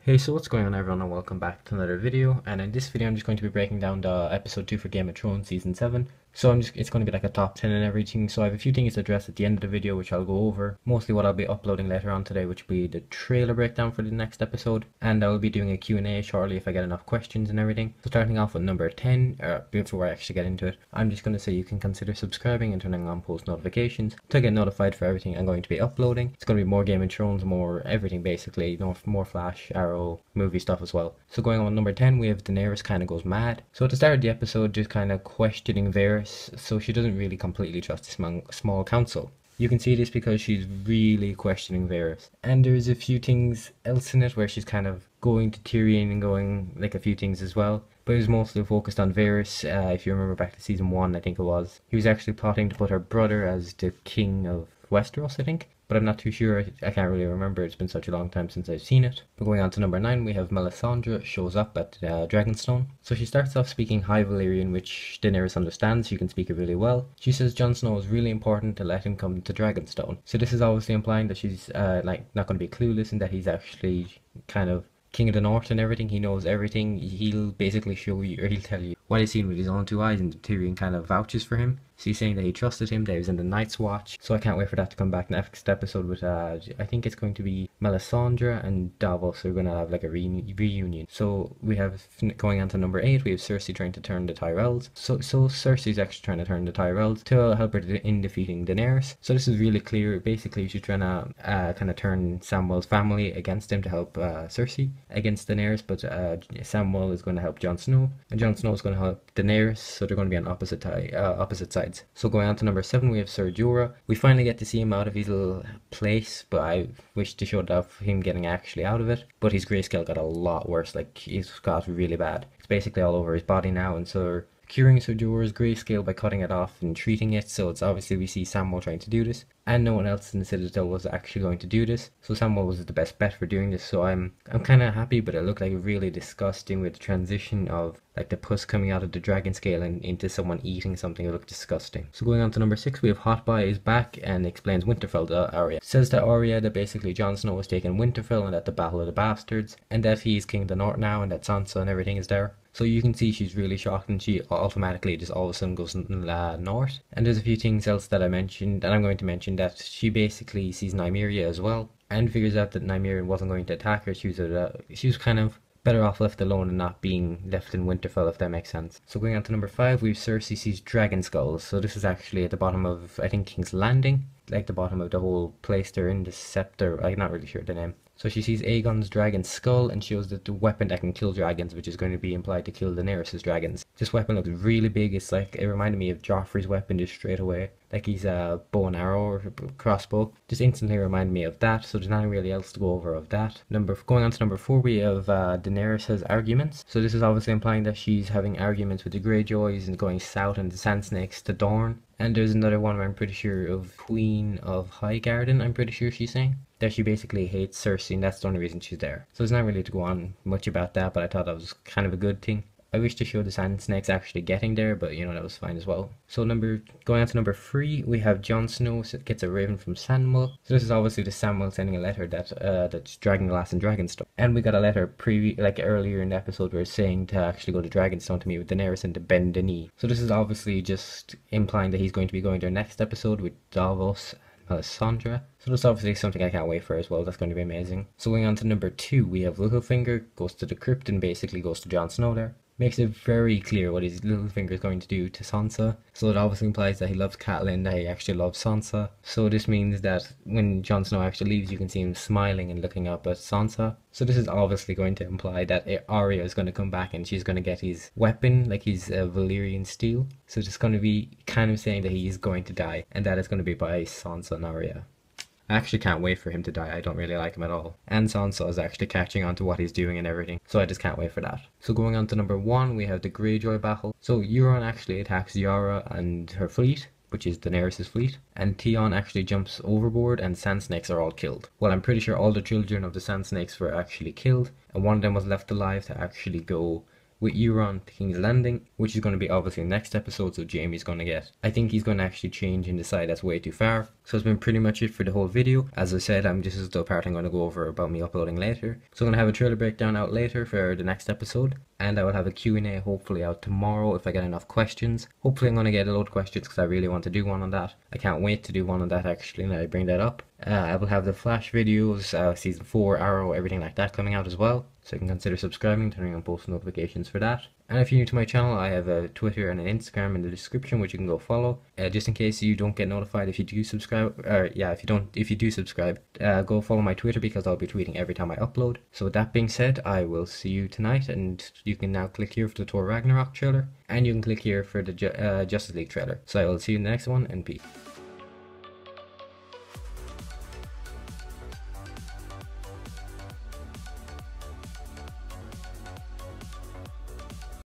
Hey, so what's going on everyone and welcome back to another video, and in this video I'm just going to be breaking down the episode 2 for Game of Thrones season 7. So it's going to be like a top 10 and everything, so I have a few things to address at the end of the video which I'll go over. Mostly what I'll be uploading later on today, which will be the trailer breakdown for the next episode, and I will be doing a Q&A shortly if I get enough questions and everything. So starting off with number 10, before I actually get into it, I'm just going to say you can consider subscribing and turning on post notifications to get notified for everything I'm going to be uploading. It's going to be more Game of Thrones, more everything basically, more Flash, Arrow, movie stuff as well. So going on with number 10, we have Daenerys kind of goes mad. So at the start of the episode, just kind of questioning Varys, so she doesn't really completely trust the small council. You can see this because she's really questioning Varys. And there's a few things else in it where she's kind of going to Tyrion and going like a few things as well. But it was mostly focused on Varys. If you remember back to season 1, I think it was. He was actually plotting to put her brother as the king of Westeros, I think. But I'm not too sure, I can't really remember, it's been such a long time since I've seen it. But going on to number 9, we have Melisandre shows up at Dragonstone. So she starts off speaking High Valyrian, which Daenerys understands, she can speak it really well. She says Jon Snow is really important to let him come to Dragonstone. So this is obviously implying that she's not going to be clueless and that he's actually kind of King of the North and everything. He knows everything. He'll basically show you, or he'll tell you what he's seen with his own two eyes, and Tyrion kind of vouches for him. So he's saying that he trusted him, that he was in the Night's Watch. So I can't wait for that to come back next episode with, I think it's going to be Melisandre and Davos are going to have like a reunion. So we have, going on to number 8, we have Cersei trying to turn the Tyrells. So Cersei's actually trying to turn the Tyrells to help her in defeating Daenerys. So this is really clear. Basically, she's trying to kind of turn Samwell's family against him to help Cersei against Daenerys. But Samwell is going to help Jon Snow, and Jon Snow is going to help Daenerys. So they're going to be on opposite sides. So going on to number 7, we have Ser Jorah. We finally get to see him out of his little place, but I wish to show it off him getting actually out of it. But his grayscale got a lot worse, like he's got really bad. It's basically all over his body now, and so curing Ser Jorah's grayscale by cutting it off and treating it. So it's obviously we see Samwell trying to do this, and no one else in the Citadel was actually going to do this. So Samwell was the best bet for doing this. So I'm kind of happy, but it looked like really disgusting with the transition of like the pus coming out of the dragon scale and into someone eating something. It looked disgusting. So going on to number 6, we have Hotbuy is back and explains Winterfell to Arya. Says to Arya that basically Jon Snow was taking Winterfell and at the Battle of the Bastards, and that he's King of the North now, and that Sansa and everything is there. So you can see she's really shocked, and she automatically just all of a sudden goes north. And there's a few things else that I mentioned, and I'm going to mention that she basically sees Nymeria as well, and figures out that Nymeria wasn't going to attack her. She was kind of better off left alone and not being left in Winterfell, if that makes sense. So going on to number 5, we've Cersei sees dragon skulls. So this is actually at the bottom of, I think, King's Landing, like the bottom of the whole place they're in, the scepter, I'm not really sure the name. So she sees Aegon's dragon skull and shows that the weapon that can kill dragons, which is going to be implied to kill Daenerys' dragons. This weapon looks really big. It's like, it reminded me of Joffrey's weapon just straight away. Like he's a bow and arrow or crossbow. Just instantly reminded me of that. So there's nothing really else to go over of that. Going on to number 4, we have Daenerys has arguments. So this is obviously implying that she's having arguments with the Greyjoys and going south and the sandsnakes to Dorne. And there's another one where I'm pretty sure of Queen of Highgarden, I'm pretty sure she's saying. That she basically hates Cersei, and that's the only reason she's there. So there's not really to go on much about that, but I thought that was kind of a good thing. I wish to show the sandsnakes actually getting there, but you know, that was fine as well. So going on to number 3, we have Jon Snow gets a raven from Samwell. So this is obviously the Samwell sending a letter that's Dragonglass and Dragonstone. And we got a letter earlier in the episode where it's saying to actually go to Dragonstone to meet with Daenerys and to bend the knee. So this is obviously just implying that he's going to be going there next episode with Davos, Melisandre. So that's obviously something I can't wait for as well. That's going to be amazing. So going on to number 2, we have Littlefinger goes to the crypt and basically goes to Jon Snow there. Makes it very clear what his Littlefinger is going to do to Sansa. So it obviously implies that he loves Catelyn, that he actually loves Sansa. So this means that when Jon Snow actually leaves, you can see him smiling and looking up at Sansa. So this is obviously going to imply that Arya is going to come back and she's going to get his weapon, like his Valyrian steel. So it's going to be kind of saying that he is going to die, and that is going to be by Sansa and Arya. I actually can't wait for him to die. I don't really like him at all. And Sansa is actually catching on to what he's doing and everything. So I just can't wait for that. So going on to number 1, we have the Greyjoy battle. So Euron actually attacks Yara and her fleet, which is Daenerys' fleet. And Theon actually jumps overboard and sandsnakes are all killed. Well, I'm pretty sure all the children of the sandsnakes were actually killed. And one of them was left alive to actually go with Euron to King's Landing, which is going to be obviously next episode, so Jaime's going to get. I think he's going to actually change and decide that's way too far. So it's been pretty much it for the whole video. As I said, this is the part I'm going to go over about me uploading later. So I'm going to have a trailer breakdown out later for the next episode, and I will have a Q&A hopefully out tomorrow if I get enough questions. Hopefully I'm going to get a load of questions because I really want to do one on that. I can't wait to do one on that actually, and I bring that up. I will have the Flash videos, season 4, Arrow, everything like that coming out as well. So you can consider subscribing, turning on post notifications for that. And if you're new to my channel, I have a Twitter and an Instagram in the description, which you can go follow. Just in case you don't get notified if you do subscribe, if you do subscribe, go follow my Twitter because I'll be tweeting every time I upload. So with that being said, I will see you tonight, and you can now click here for the Thor Ragnarok trailer, and you can click here for the Justice League trailer. So I will see you in the next one, and peace.